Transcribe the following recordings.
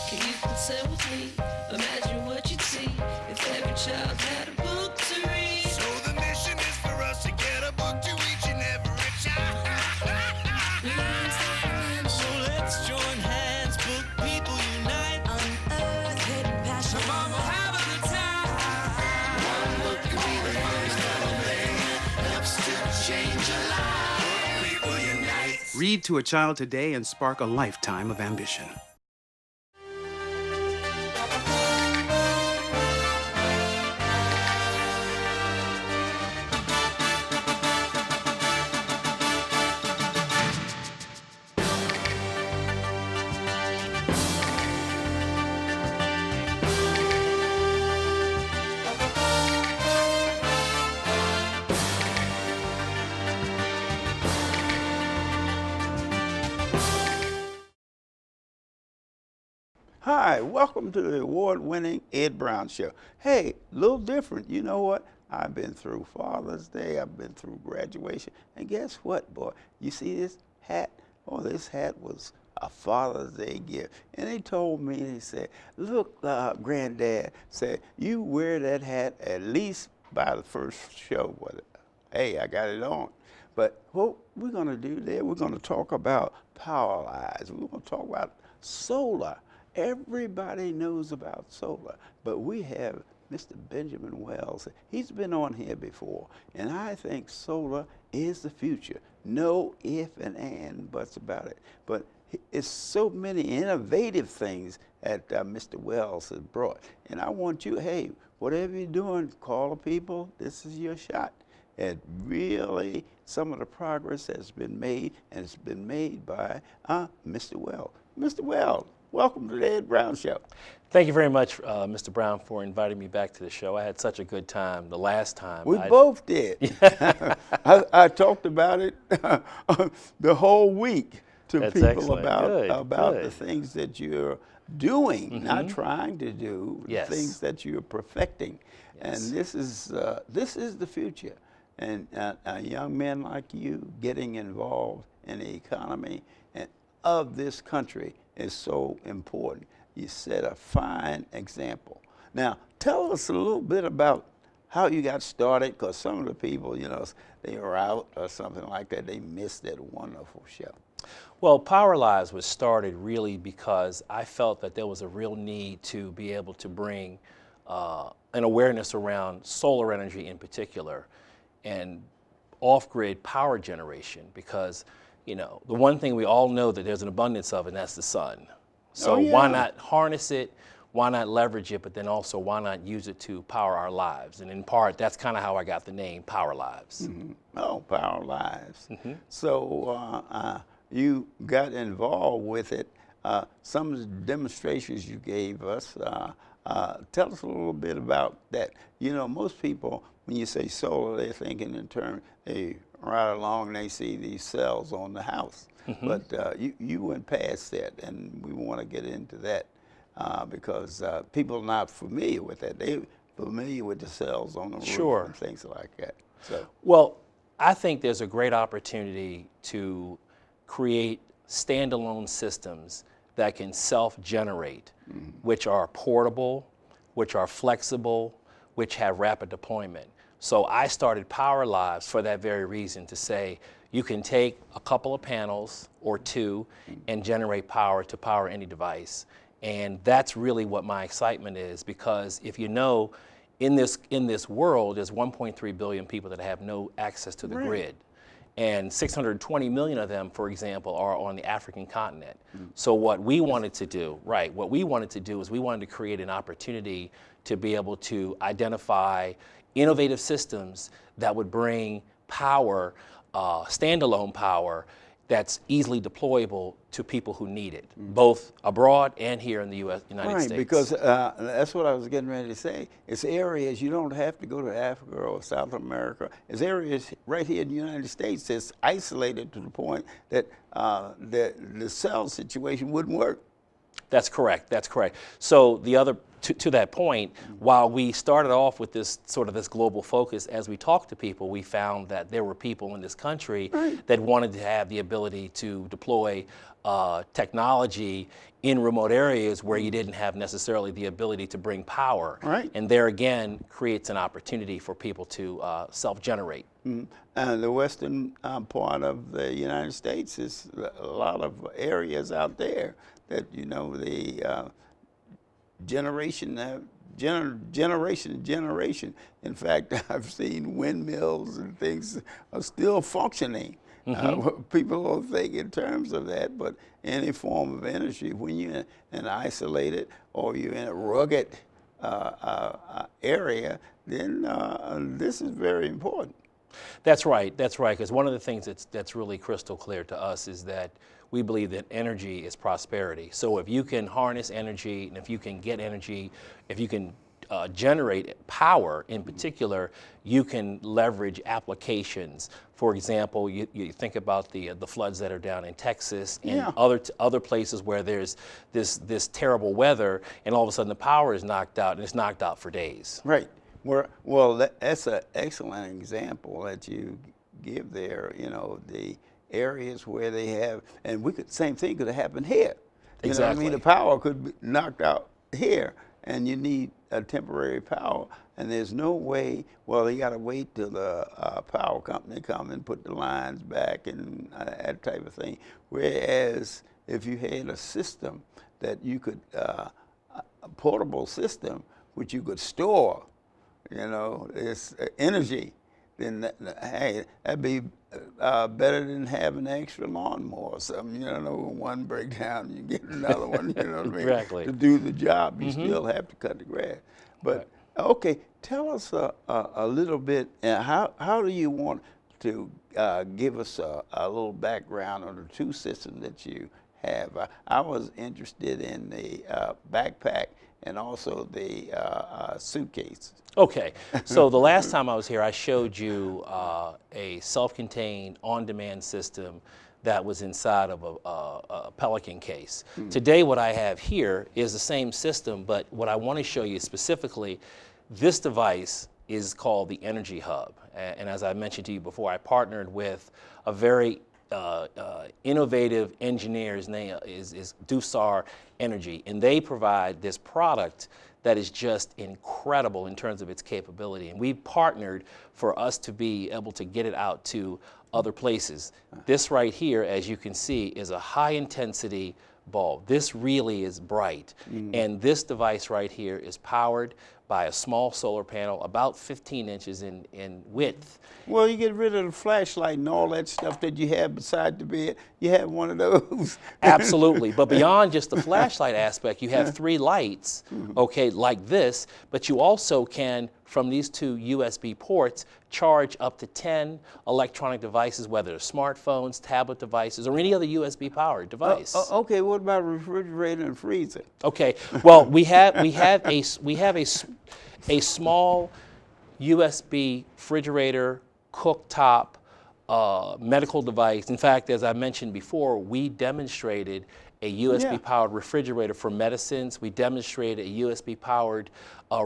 Can you consent with me? Imagine what you'd see if every child had a book to read. So the mission is for us to get a book to each and every child. So let's join hands, book people unite. Unearth hidden passion. Come on, we'll have a good time. One book can be the first thing helps to change a life. People unite. Read to a child today and spark a lifetime of ambition. Hi, welcome to the award-winning Ed Brown Show. Hey, a little different. You know what? I've been through Father's Day. I've been through graduation. And guess what, boy? You see this hat? Oh, this hat was a Father's Day gift. And they told me, they said, look, Granddad, said, you wear that hat at least by the first show. But, hey, I got it on. But what we're going to do there, we're going to talk about power lines. We're going to talk about solar. Everybody knows about solar, but we have Mr. Benjamin Wells. He's been on here before, and I think solar is the future. No if and buts about it. But it's so many innovative things that Mr. Wells has brought. And I want you, hey, whatever you're doing, call the people. This is your shot. And really, some of the progress has been made, and it's been made by Mr. Wells. Mr. Wells, welcome to the Ed Brown Show. Thank you very much, Mr. Brown, for inviting me back to the show. I had such a good time the last time. We both did. I talked about it the whole week to That's people excellent. about Good. the things that you're doing, not trying to do, Yes. the things that you're perfecting. Yes. And this is the future. And young men like you getting involved in the economy of this country is so important. You set a fine example. Now, tell us a little bit about how you got started, because some of the people, you know, they were out or something like that. They missed that wonderful show. Well, Power Lives was started really because I felt that there was a real need to be able to bring an awareness around solar energy in particular and off-grid power generation, because you know, the one thing we all know that there's an abundance of, and that's the sun. So why not harness it? Why not leverage it? But then also, why not use it to power our lives? And in part, that's kind of how I got the name Power Lives. Mm-hmm. Oh, Power Lives. Mm-hmm. So you got involved with it. Some of the demonstrations you gave us, tell us a little bit about that. You know, most people, when you say solar, they're thinking in terms, they right along and they see these cells on the house. Mm-hmm. But you went past that, and we want to get into that because people are not familiar with that. They're familiar with the cells on the roof and things like that. So. Well, I think there's a great opportunity to create standalone systems that can self-generate, which are portable, which are flexible, which have rapid deployment. So I started Power Lives for that very reason, to say you can take a couple of panels or two and generate power to power any device. And that's really what my excitement is, because if you know, in this world, there's 1.3 billion people that have no access to the grid. And 620 million of them, for example, are on the African continent. So what we wanted to do, what we wanted to do is we wanted to create an opportunity to be able to identify innovative systems that would bring power, standalone power, that's easily deployable to people who need it, both abroad and here in the United States. Because that's what I was getting ready to say. It's areas you don't have to go to Africa or South America. It's areas right here in the United States that's isolated to the point that the cell situation wouldn't work. That's correct. That's correct. So the other, to that point, while we started off with this global focus, as we talked to people, we found that there were people in this country that wanted to have the ability to deploy technology in remote areas where you didn't have necessarily the ability to bring power. Right. And there again creates an opportunity for people to self-generate. The western part of the United States is a lot of areas out there that, you know, the generation to generation. In fact, I've seen windmills and things are still functioning. People don't think in terms of that, but any form of energy, when you're in isolated or you're in a rugged area, then this is very important. That's right, because one of the things that's really crystal clear to us is that we believe that energy is prosperity. So if you can harness energy, and if you can get energy, if you can generate power in particular, you can leverage applications. For example, you think about the floods that are down in Texas and other places where there's this terrible weather, and all of a sudden the power is knocked out, and it's knocked out for days. Right. Well, that's an excellent example that you give there. You know, the areas where they have, and same thing could have happened here. You know what I mean? The power could be knocked out here, and you need a temporary power, and there's no way. Well, you got to wait till the power company come and put the lines back and that type of thing. Whereas if you had a system that you could, a portable system which you could store, you know, it's energy, then hey, that'd be better than having an extra lawnmower or something. You know, when one breaks down, you get another one. You know what I mean? Exactly. To do the job, you still have to cut the grass. But okay, tell us a little bit. How do you want to give us a little background on the two systems that you have? I was interested in the backpack and also the suitcase. Okay, so the last time I was here, I showed you a self-contained, on-demand system that was inside of a Pelican case. Today, what I have here is the same system, but what I want to show you specifically, this device is called the Energy Hub. And as I mentioned to you before, I partnered with a very innovative engineer. His name is Dusar Energy, and they provide this product that is just incredible in terms of its capability. And we partnered for us to be able to get it out to other places. This right here, as you can see, is a high intensity bulb. This really is bright. And this device right here is powered by a small solar panel about 15 inches in width. Well, you get rid of the flashlight and all that stuff that you have beside the bed. You have one of those. Absolutely, but beyond just the flashlight aspect, you have 3 lights, okay, like this, but you also can, from these 2 USB ports, charge up to 10 electronic devices, whether they're smartphones, tablet devices, or any other USB powered device. Okay, what about refrigerator and freezer? Okay, well, we have a small USB refrigerator, cooktop, medical device. In fact, as I mentioned before, we demonstrated a USB-powered refrigerator for medicines. We demonstrated a USB-powered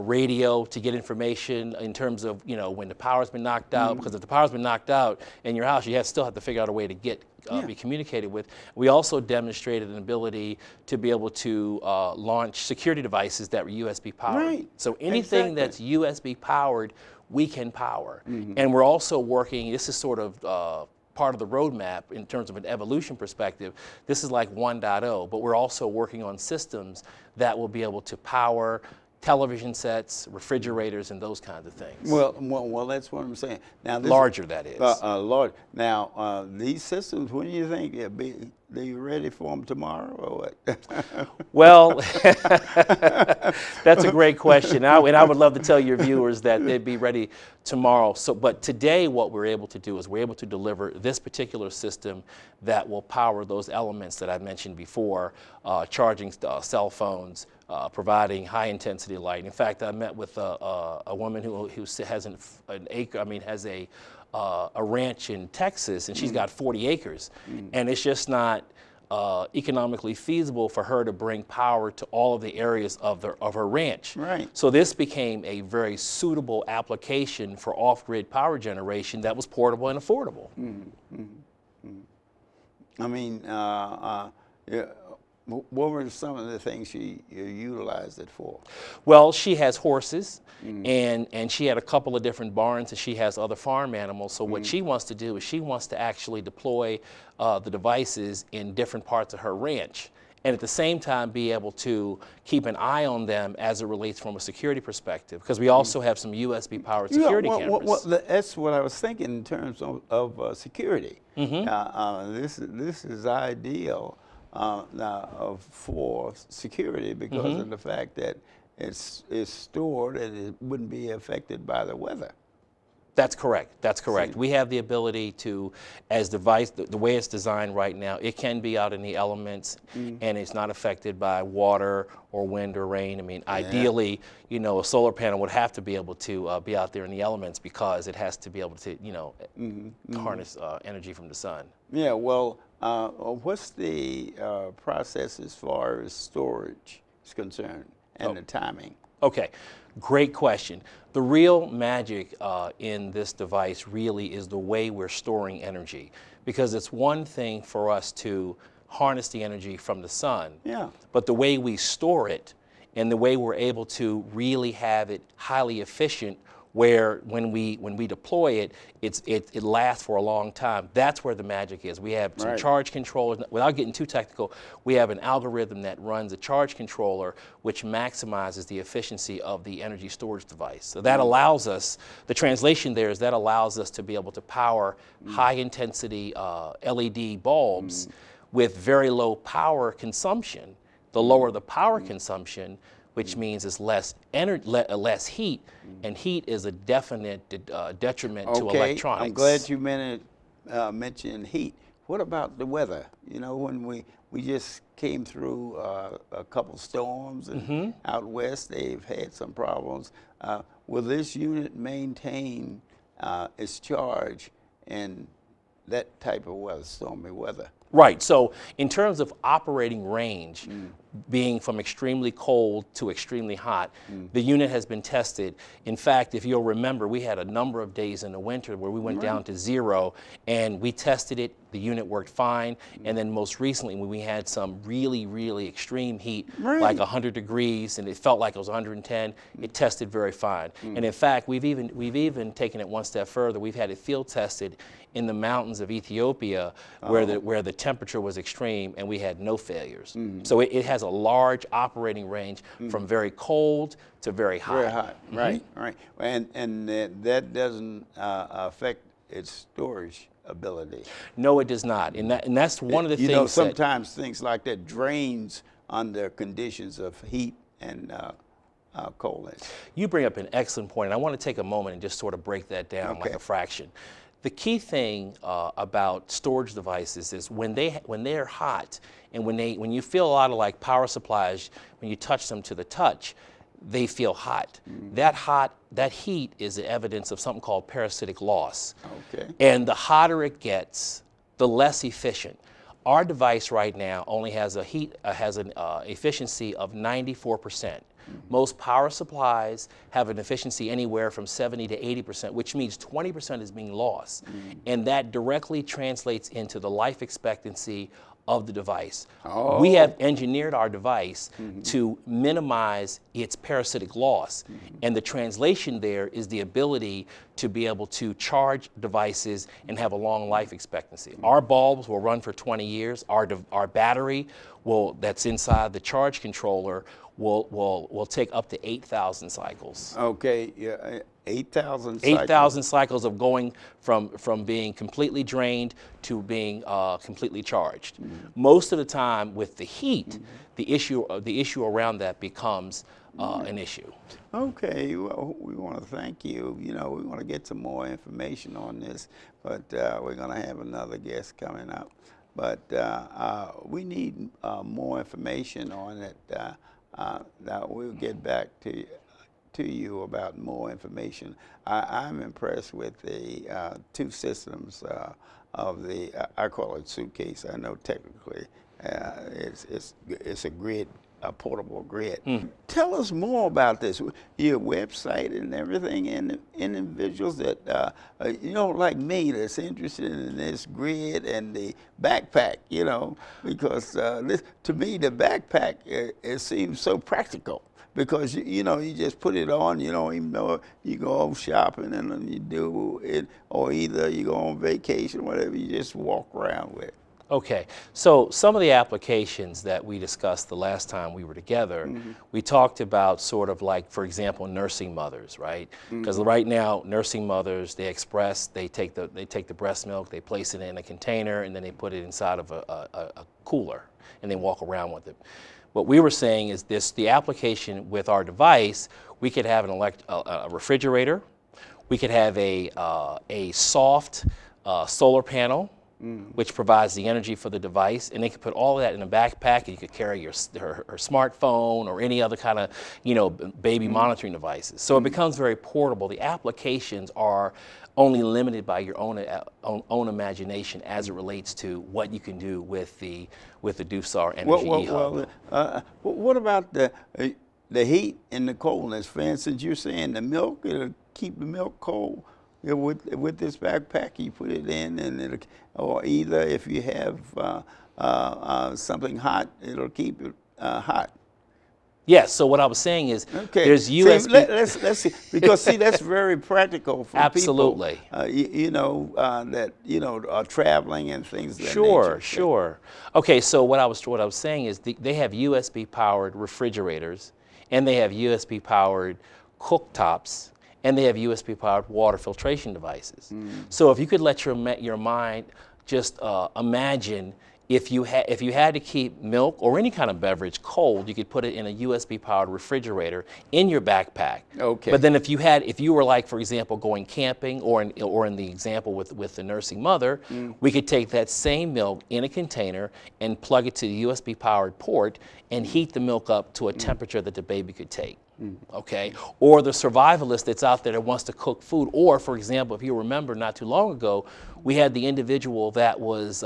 radio to get information in terms of, you know, when the power's been knocked out. Because if the power's been knocked out in your house, you still have to figure out a way to get be communicated with. We also demonstrated an ability to be able to launch security devices that were USB powered. Right. So anything that's USB powered, we can power. And we're also working, this is sort of part of the roadmap in terms of an evolution perspective. This is like 1.0, but we're also working on systems that will be able to power television sets, refrigerators, and those kinds of things. Well, that's what I'm saying. Now, this larger, that is. Large. Now, these systems, when do you think they'll be ready for them tomorrow, or what? Well, that's a great question. And I would love to tell your viewers that they'd be ready tomorrow. But today, what we're able to do is we're able to deliver this particular system that will power those elements that I mentioned before, charging cell phones, providing high-intensity light. In fact, I met with a woman who has an acre. I mean, has a ranch in Texas, and she's got 40 acres, and it's just not economically feasible for her to bring power to all of the areas of her ranch. Right. So this became a very suitable application for off-grid power generation that was portable and affordable. I mean, Yeah. What were some of the things she utilized it for? Well, she has horses, and she had a couple of different barns, and she has other farm animals. So what she wants to do is she wants to actually deploy the devices in different parts of her ranch, and at the same time be able to keep an eye on them as it relates from a security perspective, because we also have some USB-powered security cameras. That's what I was thinking in terms of security. This is ideal for security because of the fact that it's stored and it wouldn't be affected by the weather. That's correct. That's correct. See. We have the ability to, as device, the way it's designed right now, it can be out in the elements and it's not affected by water or wind or rain. I mean, ideally, you know, a solar panel would have to be able to be out there in the elements because it has to be able to, you know, harness energy from the sun. Yeah, well, what's the process as far as storage is concerned and the timing? Okay, great question. The real magic in this device really is the way we're storing energy, because it's one thing for us to harness the energy from the sun, but the way we store it and the way we're able to really have it highly efficient, where when we deploy it, it lasts for a long time. That's where the magic is. We have some charge controllers. Without getting too technical, we have an algorithm that runs a charge controller which maximizes the efficiency of the energy storage device. So that allows us, the translation there is that allows us to be able to power high intensity LED bulbs with very low power consumption. The lower the power consumption, which means it's less heat, and heat is a definite detriment to electronics. I'm glad you mentioned heat. What about the weather? You know, when we just came through a couple storms and out west, they've had some problems. Will this unit maintain its charge in that type of weather, stormy weather? Right. So in terms of operating range, being from extremely cold to extremely hot, the unit has been tested. In fact, if you'll remember, we had a number of days in the winter where we went down to 0, and we tested it. The unit worked fine. And then most recently, when we had some really, really extreme heat, like 100 degrees, and it felt like it was 110, it tested very fine. And in fact, we've even taken it one step further. We've had it field tested in the mountains of Ethiopia, where the temperature was extreme, and we had no failures. So it has a large operating range from very cold to very hot. Very hot, right. And that doesn't affect its storage ability. No, it does not. And that's one of the things. You know, sometimes things like that drains under conditions of heat and coldness. You bring up an excellent point, and I want to take a moment and just sort of break that down like a fraction. The key thing about storage devices is when they're hot, and when you feel a lot of like power supplies, when you touch them to the touch, they feel hot. That heat is the evidence of something called parasitic loss. And the hotter it gets, the less efficient. Our device right now only has an efficiency of 94%. Most power supplies have an efficiency anywhere from 70 to 80%, which means 20% is being lost. And that directly translates into the life expectancy of the device. We have engineered our device to minimize its parasitic loss. And the translation there is the ability to be able to charge devices and have a long life expectancy. Our bulbs will run for 20 years. Our battery that's inside the charge controller will take up to 8,000 cycles. Okay, yeah, 8,000 cycles. 8,000 cycles of going from being completely drained to being completely charged. Most of the time with the heat, the issue around that becomes an issue. Okay, well, we want to thank you. You know, we want to get some more information on this, but we're going to have another guest coming up. But we need more information on it. Now we'll get back to you about more information. I'm impressed with the two systems of the I call it suitcase. I know technically it's a grid a portable grid. Tell us more about this. Your website and everything, and individuals that like me, that's interested in this grid and the backpack. Because to me the backpack it seems so practical. Because you just put it on, you don't even know it. You go shopping and then you do it, or either you go on vacation, whatever. You just walk around with it. Okay, so some of the applications that we discussed the last time we were together, we talked about sort of like, for example, nursing mothers, right? Because right now, nursing mothers, they take the breast milk, they place it in a container, and then they put it inside of a cooler, and they walk around with it. What we were saying is the application with our device, we could have a refrigerator, we could have a soft solar panel, which provides the energy for the device, and they could put all of that in a backpack, and you could carry her smartphone or any other kind of baby monitoring devices. So it becomes very portable. The applications are only limited by your own imagination as it relates to what you can do with the DoofStar Energy eHub. What about the heat and the coldness? For instance, you're saying the milk, it'll keep the milk cold. With this backpack, you put it in, and or either if you have something hot, it'll keep it hot. Yes. So what I was saying is, there's USB. Let's see, because that's very practical for Absolutely. people. That are traveling and things. Of that nature. Sure. Okay. So what I was saying is they have USB powered refrigerators, and they have USB powered cooktops, and they have USB-powered water filtration devices. So if you could let your mind just imagine if you had to keep milk or any kind of beverage cold, you could put it in a USB-powered refrigerator in your backpack. Okay. But then if you were like, for example, going camping, or in the example with the nursing mother, we could take that same milk in a container and plug it to the USB-powered port and heat the milk up to a temperature that the baby could take. Okay, or the survivalist that's out there that wants to cook food, or for example, if you remember not too long ago, we had the individual that was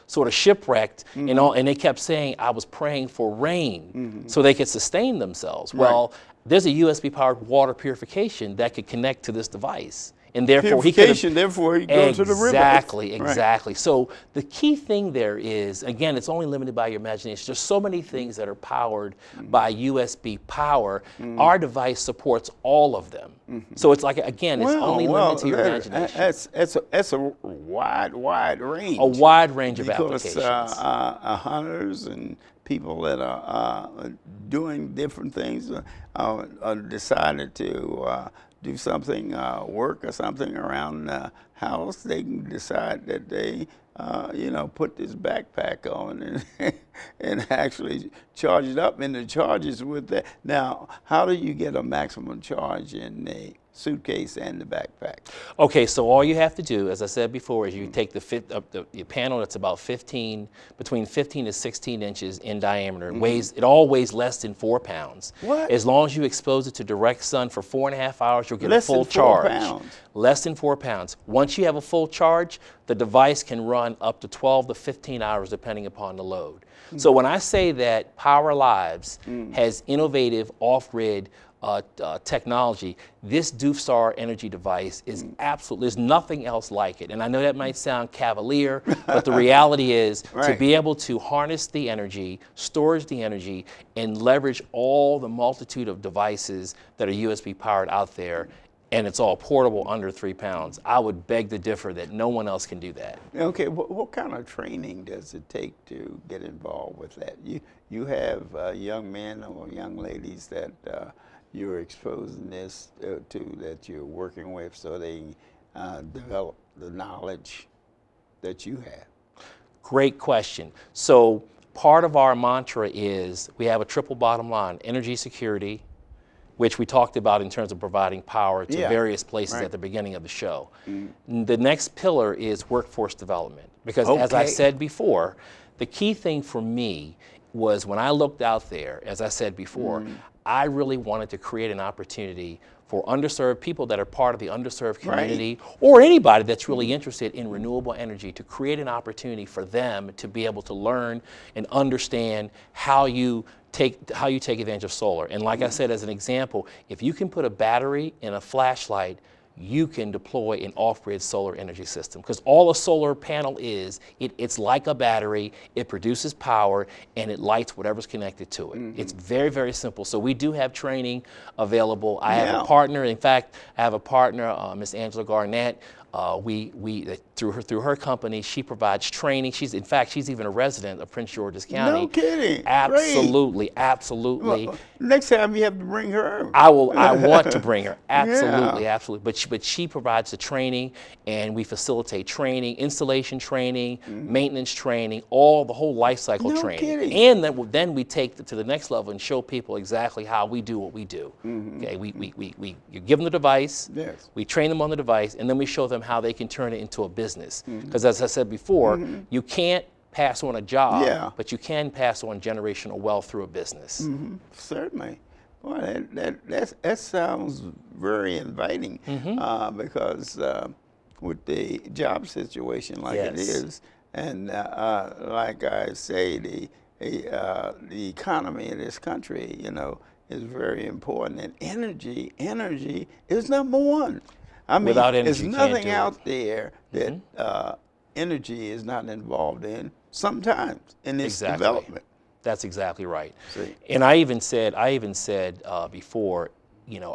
sort of shipwrecked, and they kept saying, I was praying for rain so they could sustain themselves. Well, there's a USB powered water purification that could connect to this device. And therefore he go to the river. Exactly. Right. So the key thing there is, again, it's only limited by your imagination. There's so many things that are powered by USB power. Our device supports all of them. So it's like, again, it's only limited to your imagination. That's a wide range. A wide range of applications. Because hunters and people that are doing different things decided to do something, work or something around the house, they can decide that they, put this backpack on and actually charge it up. And the charges with that. Now, how do you get a maximum charge in the suitcase and the backpack? Okay, so all you have to do, as I said before, is you take the panel that's about between 15 to 16 inches in diameter. It all weighs less than 4 pounds. What? As long as you expose it to direct sun for 4.5 hours, you'll get less a full than 4 charge. Pounds. Less than 4 pounds. Once you have a full charge, the device can run up to 12 to 15 hours depending upon the load. So when I say that Power Lives has innovative off-grid technology, this DoofStar Energy device is absolutely, there's nothing else like it. And I know that might sound cavalier, but the reality is to be able to harness the energy, storage the energy, and leverage all the multitude of devices that are USB powered out there, and it's all portable under 3 pounds. I would beg to differ that no one else can do that. Okay, what kind of training does it take to get involved with that? You have young men or young ladies that you're exposing this to, that you're working with, so they develop the knowledge that you have? Great question. So part of our mantra is we have a triple bottom line: energy security, which we talked about in terms of providing power to various places at the beginning of the show. The next pillar is workforce development, because as I said before, the key thing for me was when I looked out there, as I said before, I really wanted to create an opportunity for underserved people that are part of the underserved community, or anybody that's really interested in renewable energy, to create an opportunity for them to be able to learn and understand how you take advantage of solar. And like I said, as an example, if you can put a battery in a flashlight, you can deploy an off-grid solar energy system, because all a solar panel is, it's like a battery. It produces power and it lights whatever's connected to it. It's very, very simple. So we do have training available. I have a partner. In fact, I have a partner, Miss Angela Garnett. Through her company, she provides training. She's even a resident of Prince George's County. No kidding. Absolutely, Great. absolutely. Well, next time you have to bring her. I want to bring her. Absolutely, absolutely. But she provides the training, and we facilitate training, installation training, maintenance training, the whole life cycle training. Kidding. And then we take it to the next level and show people exactly how we do what we do. Okay, you give them the device, we train them on the device, and then we show them how they can turn it into a business. Because as I said before, you can't pass on a job, but you can pass on generational wealth through a business. Certainly. Boy, that sounds very inviting, because with the job situation like it is, and like I say, the economy in this country, is very important, and energy is number one. I mean, without energy, there's you nothing can't do out it. there that energy is not involved in sometimes in its development. That's exactly right. See. And I even said before,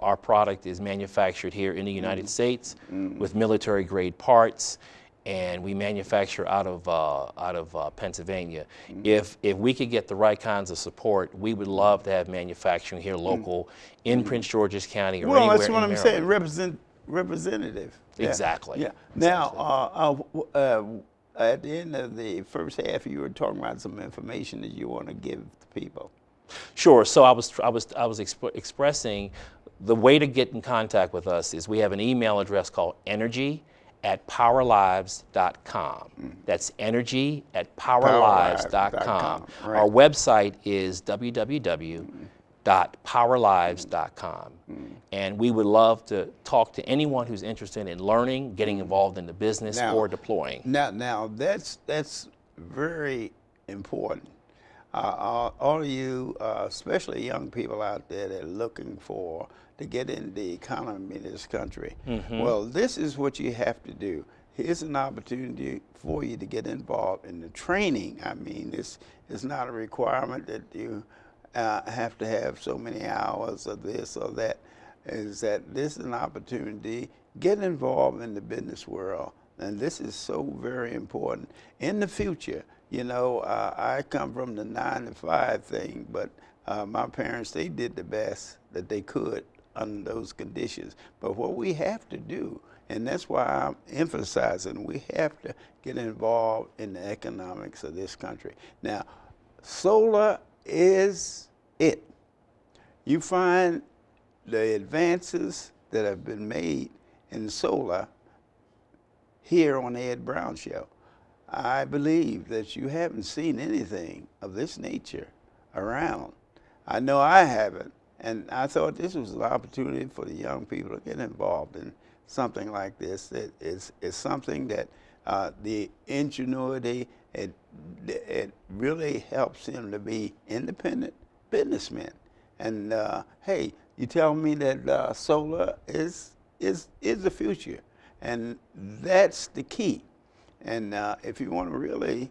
our product is manufactured here in the United States with military grade parts, and we manufacture out of Pennsylvania. If we could get the right kinds of support, we would love to have manufacturing here local in Prince George's County or anywhere that's what in I'm saying. Maryland. Representative. Exactly. Yeah. Now, at the end of the first half, you were talking about some information that you want to give to people. Sure. So I was expressing the way to get in contact with us is we have an email address called energy@powerlives.com. That's energy@powerlives.com. Our website is www.powerlives.com. And we would love to talk to anyone who's interested in learning, getting involved in the business, or deploying. Now that's very important. All of you, especially young people out there that are looking to get in the economy in this country, well, this is what you have to do. Here's an opportunity for you to get involved in the training. I mean, it's not a requirement that you have to have so many hours of this or that. Is that this is an opportunity, get involved in the business world, and this is so very important. In the future, I come from the 9 to 5 thing, but my parents, they did the best that they could under those conditions. But what we have to do, and that's why I'm emphasizing, we have to get involved in the economics of this country. Now, solar is it. You find the advances that have been made in solar here on the Ed Brown Show. I believe that you haven't seen anything of this nature around. I know I haven't, and I thought this was an opportunity for the young people to get involved in something like this. That is something that the ingenuity, it really helps them to be independent businessmen. And hey, you tell me that solar is the future, and that's the key. And if you want to really,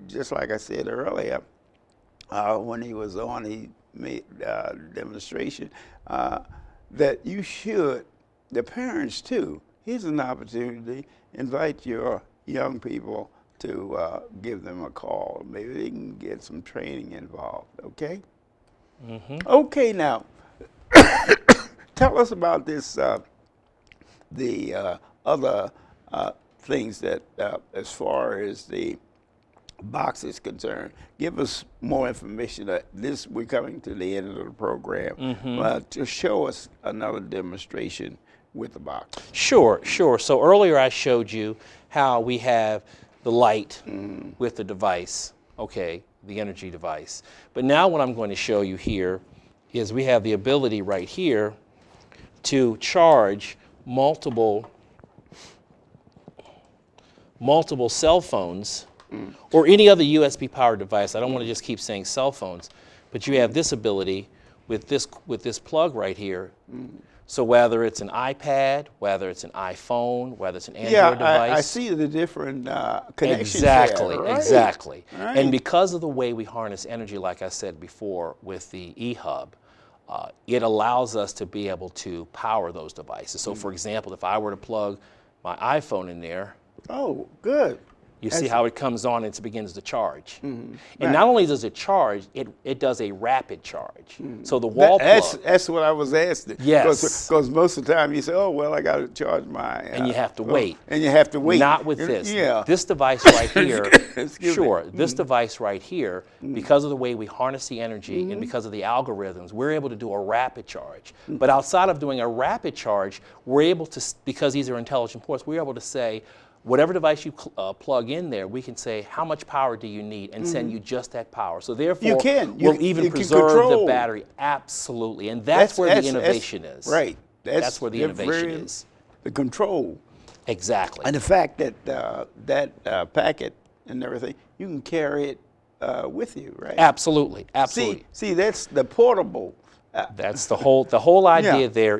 just like I said earlier, when he was on, he made a demonstration that you should, the parents too. Here's an opportunity. Invite your young people to give them a call. Maybe they can get some training involved. Okay. Okay, now. Tell us about this, the other things that, as far as the box is concerned. Give us more information. We're coming to the end of the program. To show us another demonstration with the box. Sure. So earlier I showed you how we have the light with the device, the energy device. But now what I'm going to show you here is we have the ability right here to charge multiple cell phones or any other USB powered device. I don't want to just keep saying cell phones, but you have this ability with this plug right here. So whether it's an iPad, whether it's an iPhone, whether it's an Android device. I see the different connections Exactly, there, right? exactly. Right. And because of the way we harness energy, like I said before, with the eHub, it allows us to be able to power those devices. So for example, if I were to plug my iPhone in there, Oh, good. you see how it comes on and it begins to charge. And Right. not only does it charge, it does a rapid charge. So the wall plug, That's what I was asking. Yes. Because most of the time you say, oh, well, I got to charge my. and you have to wait. And you have to wait. Not with this. Yeah. This device right here, Excuse me. sure, this device right here, because of the way we harness the energy and because of the algorithms, we're able to do a rapid charge. But outside of doing a rapid charge, we're able to, because these are intelligent ports, we're able to say, whatever device you plug in there, we can say, how much power do you need, and send you just that power. So therefore, we'll even you can preserve the control. battery. Absolutely. And that's where the innovation is. Right. That's where the innovation very- is. The control. Exactly. And the fact that that packet and everything, you can carry it with you, right? Absolutely. Absolutely. See, that's the portable. That's the whole idea Yeah. there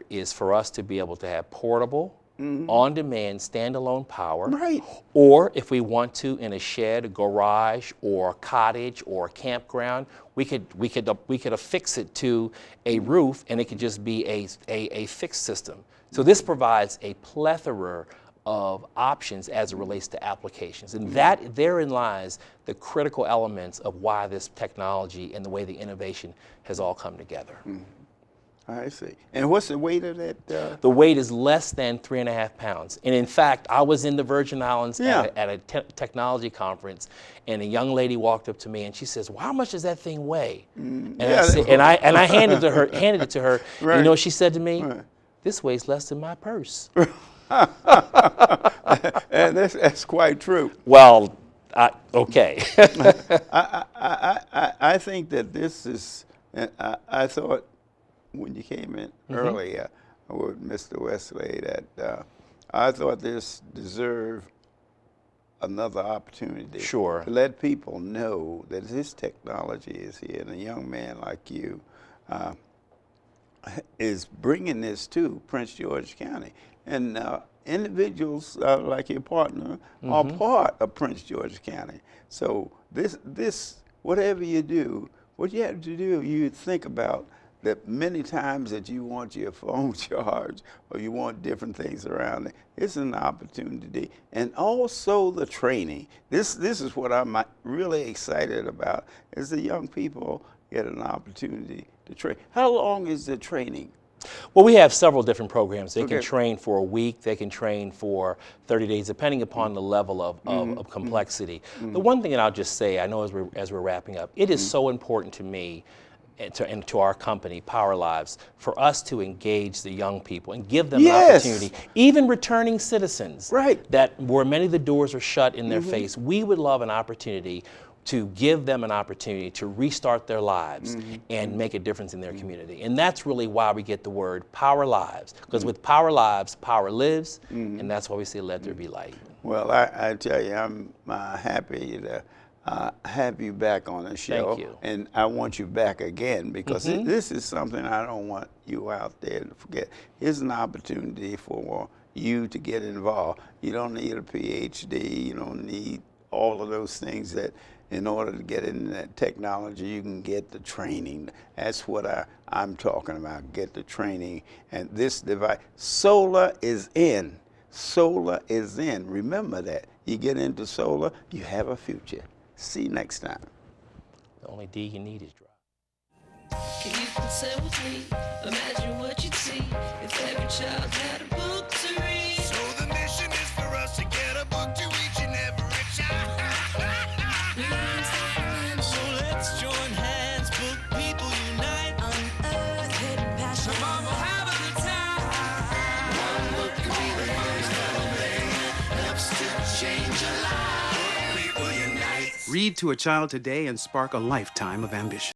is for us to be able to have portable, on-demand, standalone power. Right. Or if we want to, in a shed, a garage, or a cottage, or a campground, we could affix it to a roof, and it could just be a fixed system. So this provides a plethora of options as it relates to applications, and therein lies the critical elements of why this technology and the way the innovation has all come together. I see. And what's the weight of that? The weight is less than 3.5 pounds. And in fact, I was in the Virgin Islands at a technology conference, and a young lady walked up to me and she says, well, how much does that thing weigh? And I handed it to her. Right. You know what she said to me? Right. This weighs less than my purse. And that's quite true. Well, okay. I think that this is, I thought when you came in earlier with Mr. Wesley that I thought this deserved another opportunity. Sure. To let people know that this technology is here, and a young man like you is bringing this to Prince George County. And individuals like your partner are part of Prince George County. So this, whatever you do, what you have to do, you think about that many times that you want your phone charged or you want different things around it. It's an opportunity. And also the training. This is what I'm really excited about, is the young people get an opportunity to train. How long is the training? Well, we have several different programs. They can Okay. train for a week, they can train for 30 days, depending upon the level of complexity. The one thing that I'll just say, I know as we're wrapping up, it is so important to me and to our company, Power Lives, for us to engage the young people and give them an opportunity, even returning citizens, Right. that where many of the doors are shut in their face. We would love an opportunity to give them an opportunity to restart their lives and make a difference in their community. And that's really why we get the word Power Lives, because with Power Lives, power lives, and that's why we say, let there be light. Well, I tell you, I'm happy to have you back on the show. Thank you. And I want you back again, because this is something I don't want you out there to forget. Here's an opportunity for you to get involved. You don't need a PhD. You don't need all of those things that in order to get in that technology, you can get the training. That's what I'm talking about, get the training. And this device, solar is in. Solar is in. Remember that. You get into solar, you have a future. See you next time. The only D you need is drive. Can you consent with me? Imagine what you'd see if every child had a book to read. So the mission is for us to get a book to each and every child. So let's join hands, book people unite. Unearth hidden passion. Come on, we'll have a good time. One book can be the first little thing that helps to change a life. Book people unite. Read to a child today and spark a lifetime of ambition.